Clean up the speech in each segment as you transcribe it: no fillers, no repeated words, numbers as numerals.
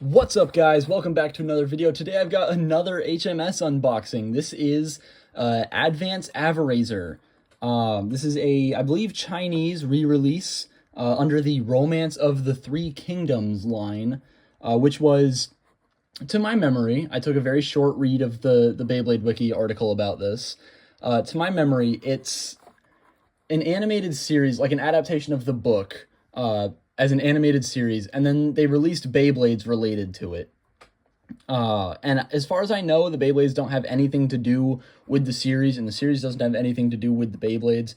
What's up, guys? Welcome back to another video. Today I've got another HMS unboxing. This is Advanced Averazer. This is a, I believe, Chinese re-release under the Romance of the Three Kingdoms line, which was, to my memory, I took a very short read of the Beyblade Wiki article about this. To my memory, it's an animated series, like an adaptation of the book, as an animated series, and then they released Beyblades related to it. And as far as I know, the Beyblades don't have anything to do with the series, and the series doesn't have anything to do with the Beyblades.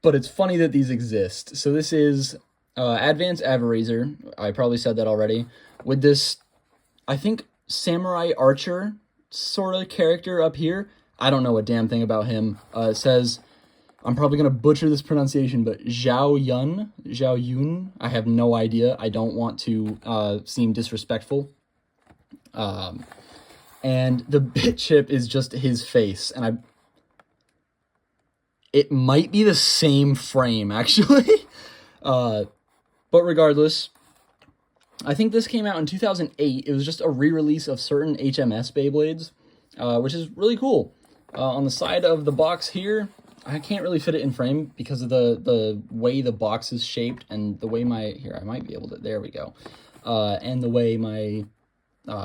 But it's funny that these exist. So this is Advanced Averazer. I probably said that already. With this, I think, samurai archer sort of character up here. I don't know a damn thing about him. It says, I'm probably going to butcher this pronunciation, but Zhao Yun, I have no idea. I don't want to seem disrespectful. And the bit chip is just his face, and it might be the same frame, actually. But regardless, I think this came out in 2008. It was just a re-release of certain HMS Beyblades, which is really cool. On the side of the box here, I can't really fit it in frame because of the way the box is shaped and the way I might be able to, there we go. And the way my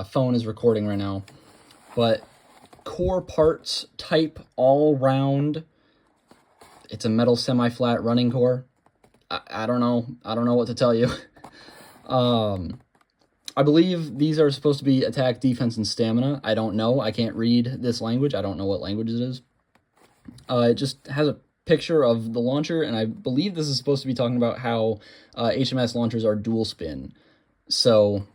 phone is recording right now. But core parts type all round. It's a metal semi-flat running core. I don't know what to tell you. I believe these are supposed to be attack, defense, and stamina. I don't know. I can't read this language. I don't know what language it is. It just has a picture of the launcher, and I believe this is supposed to be talking about how HMS launchers are dual spin. So,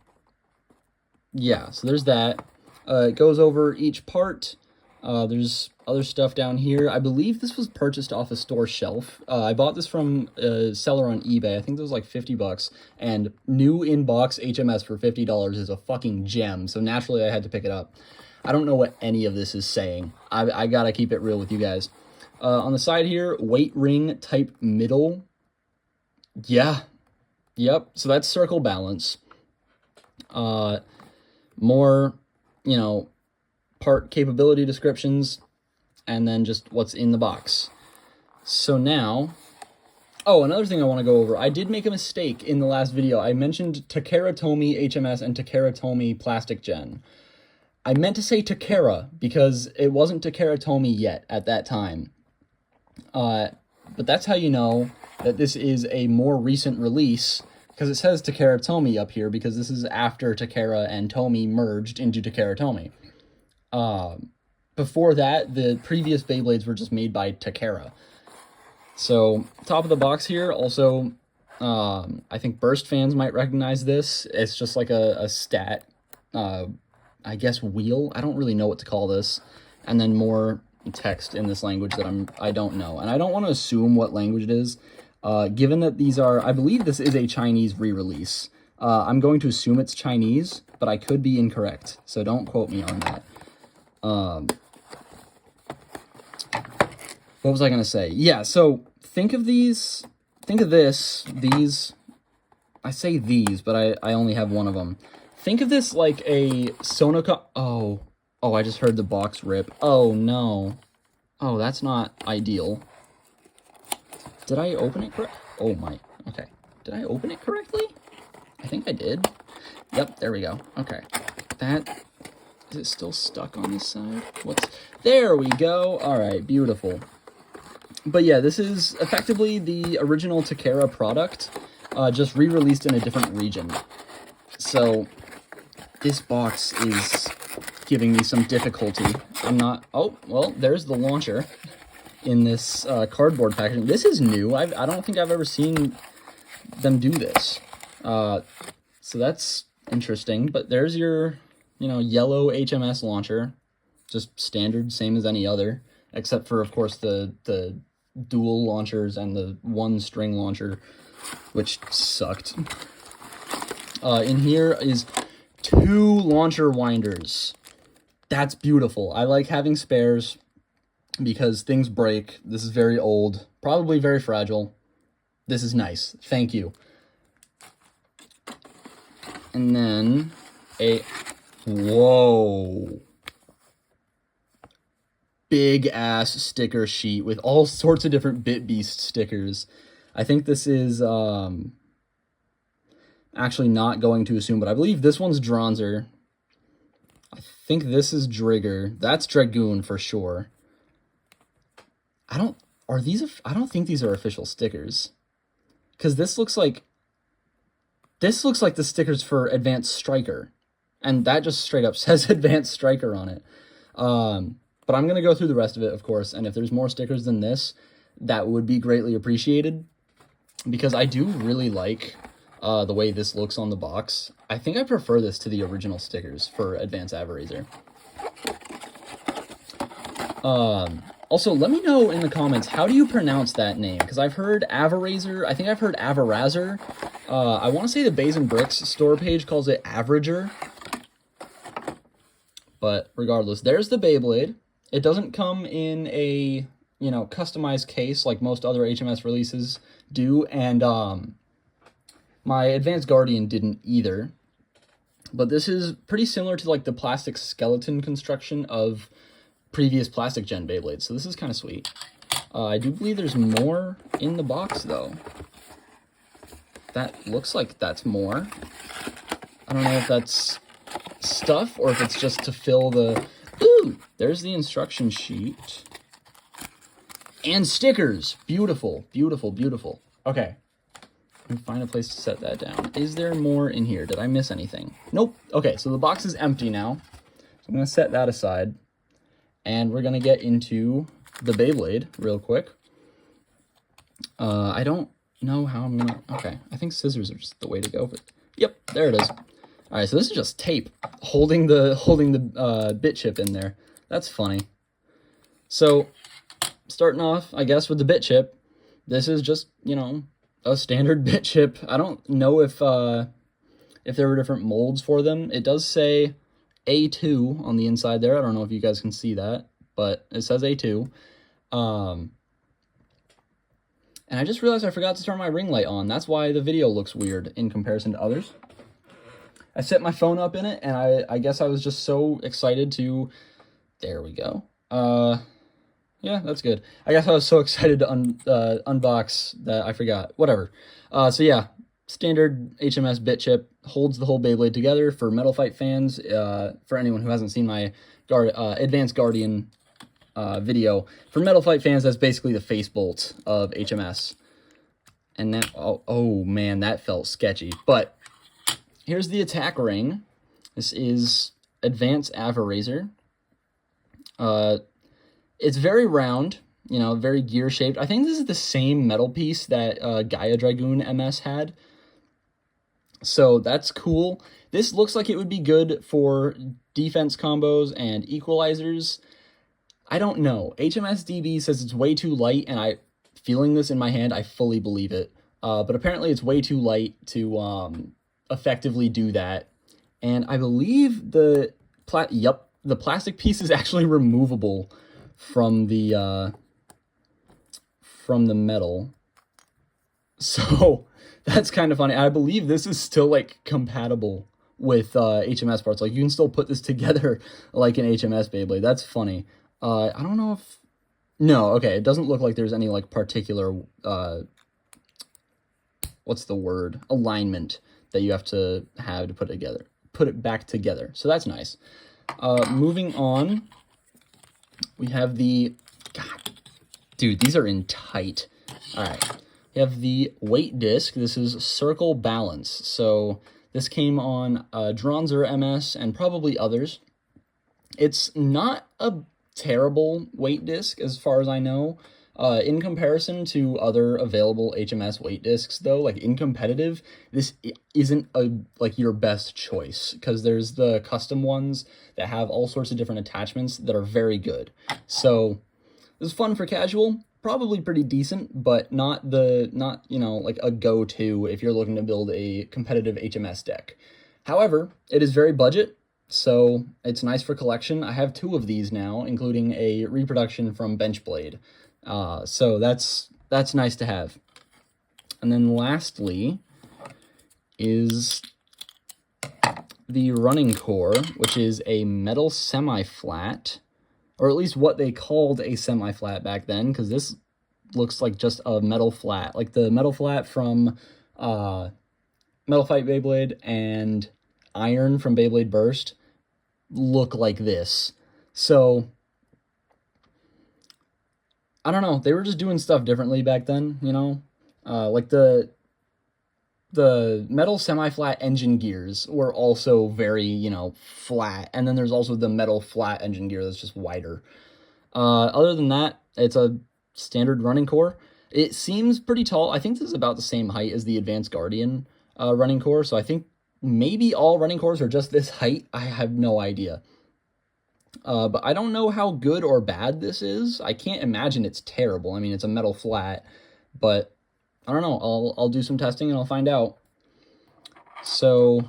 yeah, so there's that. It goes over each part. There's other stuff down here. I believe this was purchased off a store shelf. I bought this from a seller on eBay. I think it was like 50 bucks. And new in-box HMS for $50 is a fucking gem. So naturally I had to pick it up. I don't know what any of this is saying. I gotta keep it real with you guys. On the side here, weight ring type middle. Yeah. Yep. So that's circle balance. More, part capability descriptions, and then just what's in the box. So now, another thing I want to go over. I did make a mistake in the last video. I mentioned Takara Tomy HMS and Takara Tomy Plastic Gen. I meant to say Takara because it wasn't Takara Tomy yet at that time. But that's how you know that this is a more recent release, because it says Takara Tomy up here, because this is after Takara and Tomy merged into Takara Tomy. Before that, the previous Beyblades were just made by Takara. So, top of the box here, also, I think Burst fans might recognize this. It's just like a stat, I guess, wheel. I don't really know what to call this. And then more text in this language that I don't know. And I don't want to assume what language it is, given that these are, I believe this is a Chinese re-release. I'm going to assume it's Chinese, but I could be incorrect, so don't quote me on that. What was I going to say? Yeah, so think of this, I say these, but I only have one of them. Think of this like a Sonoka, oh, I just heard the box rip. Oh, no. Oh, that's not ideal. Did I open it correct? Oh, my, okay. Did I open it correctly? I think I did. Yep, there we go. Okay. Is it still stuck on this side? There we go. All right, beautiful. But yeah, this is effectively the original Takara product, just re-released in a different region. So this box is giving me some difficulty. There's the launcher in this cardboard packaging. This is new. I don't think I've ever seen them do this. So that's interesting. But there's your, yellow HMS launcher. Just standard, same as any other. Except for, of course, the dual launchers and the one string launcher, which sucked. In here is 2 launcher winders. That's beautiful. I like having spares because things break. This is very old, probably very fragile. This is nice. Thank you. And then whoa. Big ass sticker sheet with all sorts of different Bit Beast stickers. I think this is actually not going to assume, but I believe this one's Dronzer. I think this is Drigger. That's Dragoon for sure. I don't think these are official stickers. Cuz this looks like the stickers for Advanced Striker. And that just straight up says Advanced Striker on it. But I'm going to go through the rest of it, of course, and if there's more stickers than this, that would be greatly appreciated, because I do really like the way this looks on the box. I think I prefer this to the original stickers for Advanced Averazer. Also, let me know in the comments, how do you pronounce that name? Because I've heard Averazer, I think I've heard Averazer. I want to say the Bays and Bricks store page calls it Averager. But regardless, there's the Beyblade. It doesn't come in a, you know, customized case like most other HMS releases do, and my Advanced Guardian didn't either. But this is pretty similar to like the plastic skeleton construction of previous plastic gen Beyblades, so this is kind of sweet. I do believe there's more in the box though. That looks like that's more. I don't know if that's stuff or if it's just to fill the... Ooh, there's the instruction sheet. And stickers. Beautiful, beautiful, beautiful. Okay. Let me find a place to set that down. Is there more in here? Did I miss anything? Nope. Okay, so the box is empty now. So I'm going to set that aside. And we're going to get into the Beyblade real quick. I don't know how I'm going to... Okay, I think scissors are just the way to go. But yep, there it is. All right, so this is just tape holding the bit chip in there. That's funny. So, starting off, I guess, with the bit chip, this is just, you know, a standard bit chip. I don't know if there were different molds for them. It does say A2 on the inside there. I don't know if you guys can see that, but it says A2. And I just realized I forgot to turn my ring light on. That's why the video looks weird in comparison to others. I set my phone up in it, and I guess I was just so excited to... There we go. Yeah, that's good. I guess I was so excited to unbox that I forgot. Whatever. So yeah, standard HMS bit chip holds the whole Beyblade together for Metal Fight fans. For anyone who hasn't seen my Advanced Guardian video, for Metal Fight fans, that's basically the face bolt of HMS. And that... Oh man, that felt sketchy. But... here's the attack ring. This is Advanced Averazer. It's very round, you know, very gear-shaped. I think this is the same metal piece that Gaia Dragoon MS had. So that's cool. This looks like it would be good for defense combos and equalizers. I don't know. HMS DB says it's way too light, and feeling this in my hand, I fully believe it. But apparently it's way too light to... effectively do that. And I believe the plastic piece is actually removable from the metal. So that's kind of funny. I believe this is still like compatible with HMS parts. Like you can still put this together like an HMS Beyblade. That's funny. I don't know if... No, okay, it doesn't look like there's any like particular what's the word? Alignment that you have to put it back together. So that's nice. Moving on, we have the... God, dude, these are in tight. All right. We have the weight disc. This is Circle Balance. So this came on Dronzer MS and probably others. It's not a terrible weight disc as far as I know. In comparison to other available HMS weight discs, though, like in competitive, this isn't like your best choice, because there's the custom ones that have all sorts of different attachments that are very good. So this is fun for casual, probably pretty decent, but not you know, like a go-to if you're looking to build a competitive HMS deck. However, it is very budget, so it's nice for collection. I have 2 of these now, including a reproduction from Benchblade. So that's nice to have. And then lastly is the running core, which is a metal semi-flat, or at least what they called a semi-flat back then, because this looks like just a metal flat, like the metal flat from Metal Fight Beyblade and Iron from Beyblade Burst look like this. So I don't know, they were just doing stuff differently back then, you know? Like the metal semi-flat engine gears were also very, you know, flat, and then there's also the metal flat engine gear that's just wider. Other than that, it's a standard running core. It seems pretty tall. I think this is about the same height as the Advanced Guardian running core, so I think maybe all running cores are just this height. I have no idea. But I don't know how good or bad this is. I can't imagine it's terrible. I mean, it's a metal flat, but I don't know. I'll do some testing and I'll find out. So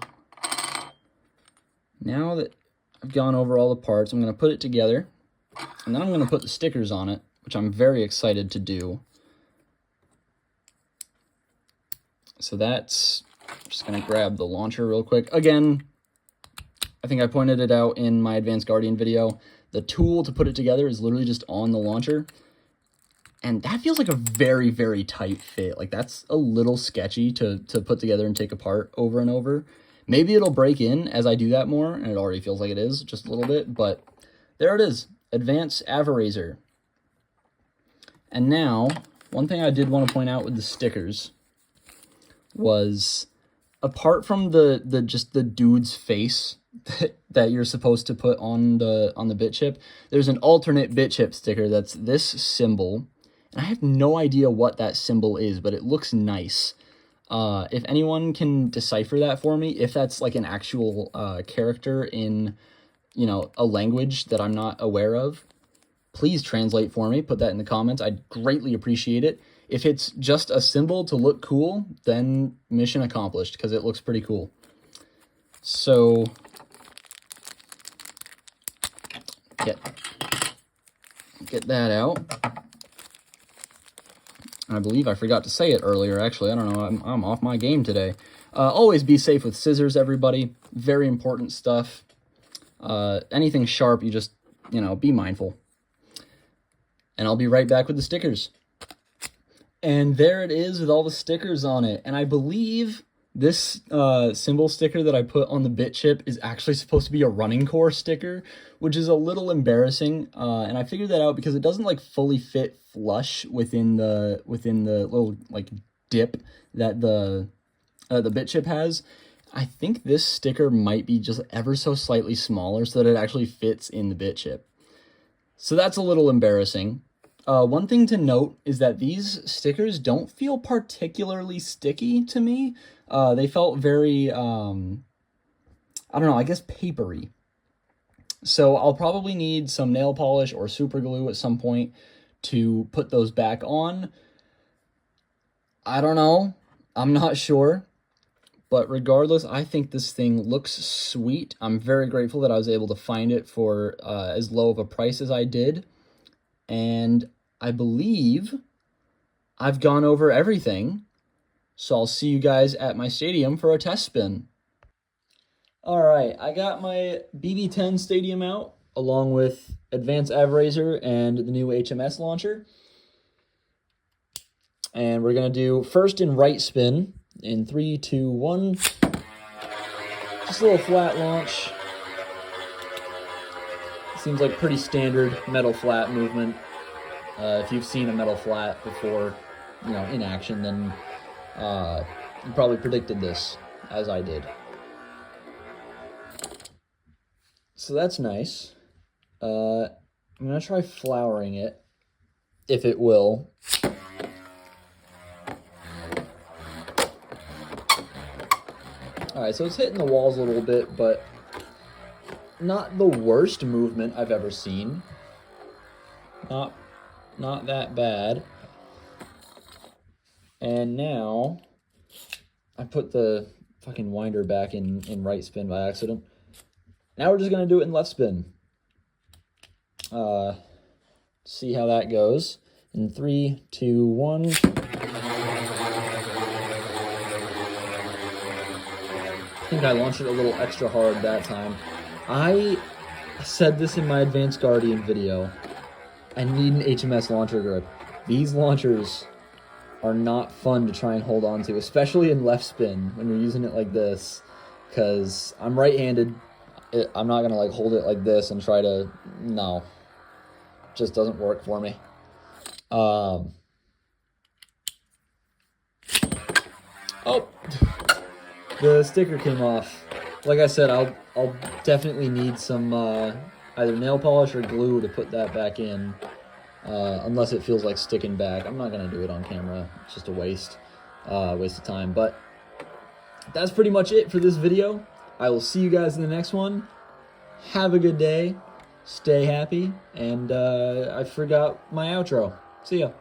now that I've gone over all the parts, I'm going to put it together, and then I'm going to put the stickers on it, which I'm very excited to do. So that's just going to grab the launcher real quick. Again, I think I pointed it out in my Advanced Guardian video. The tool to put it together is literally just on the launcher. And that feels like a very, very tight fit. Like, that's a little sketchy to put together and take apart over and over. Maybe it'll break in as I do that more, and it already feels like it is, just a little bit. But there it is, Advanced Averazer. And now, one thing I did want to point out with the stickers was, apart from the dude's face that you're supposed to put on the bit chip, there's an alternate bit chip sticker that's this symbol, and I have no idea what that symbol is, but it looks nice. If anyone can decipher that for me, if that's like an actual character in, you know, a language that I'm not aware of, please translate for me. Put that in the comments. I'd greatly appreciate it. If it's just a symbol to look cool, then mission accomplished, because it looks pretty cool. So get that out. I believe I forgot to say it earlier, actually. I don't know, I'm off my game today. Always be safe with scissors, everybody. Very important stuff. Anything sharp, you just, you know, be mindful. And I'll be right back with the stickers. And there it is with all the stickers on it. And I believe this symbol sticker that I put on the bit chip is actually supposed to be a running core sticker, which is a little embarrassing. And I figured that out because it doesn't like fully fit flush within the little like dip that the bit chip has. I think this sticker might be just ever so slightly smaller so that it actually fits in the bit chip. So that's a little embarrassing. One thing to note is that these stickers don't feel particularly sticky to me. They felt very, I don't know, I guess papery. So I'll probably need some nail polish or super glue at some point to put those back on. I don't know. I'm not sure. But regardless, I think this thing looks sweet. I'm very grateful that I was able to find it for as low of a price as I did. And I believe I've gone over everything. So I'll see you guys at my stadium for a test spin. All right, I got my BB10 stadium out, along with Advanced Averazer and the new HMS launcher. And we're going to do first in right spin in 3, 2, 1. Just a little flat launch. Seems like pretty standard metal flat movement. If you've seen a metal flat before, you know, in action, then you probably predicted this, as I did. So that's nice. I'm going to try flowering it, if it will. Alright, so it's hitting the walls a little bit, but not the worst movement I've ever seen. Not that bad. And now, I put the fucking winder back in right spin by accident. Now we're just going to do it in left spin. See how that goes. In 3, 2, 1. think I launched it a little extra hard that time. I said this in my Advanced Guardian video. I need an HMS launcher grip. These launchers are not fun to try and hold on to, especially in left spin when you're using it like this, because I'm right-handed. I'm not going to like hold it like this and try to, no. It just doesn't work for me. Oh, the sticker came off. Like I said, I'll definitely need some either nail polish or glue to put that back in, unless it feels like sticking back. I'm not gonna do it on camera. It's just a waste of time. But that's pretty much it for this video. I will see you guys in the next one. Have a good day. Stay happy. And I forgot my outro. See ya.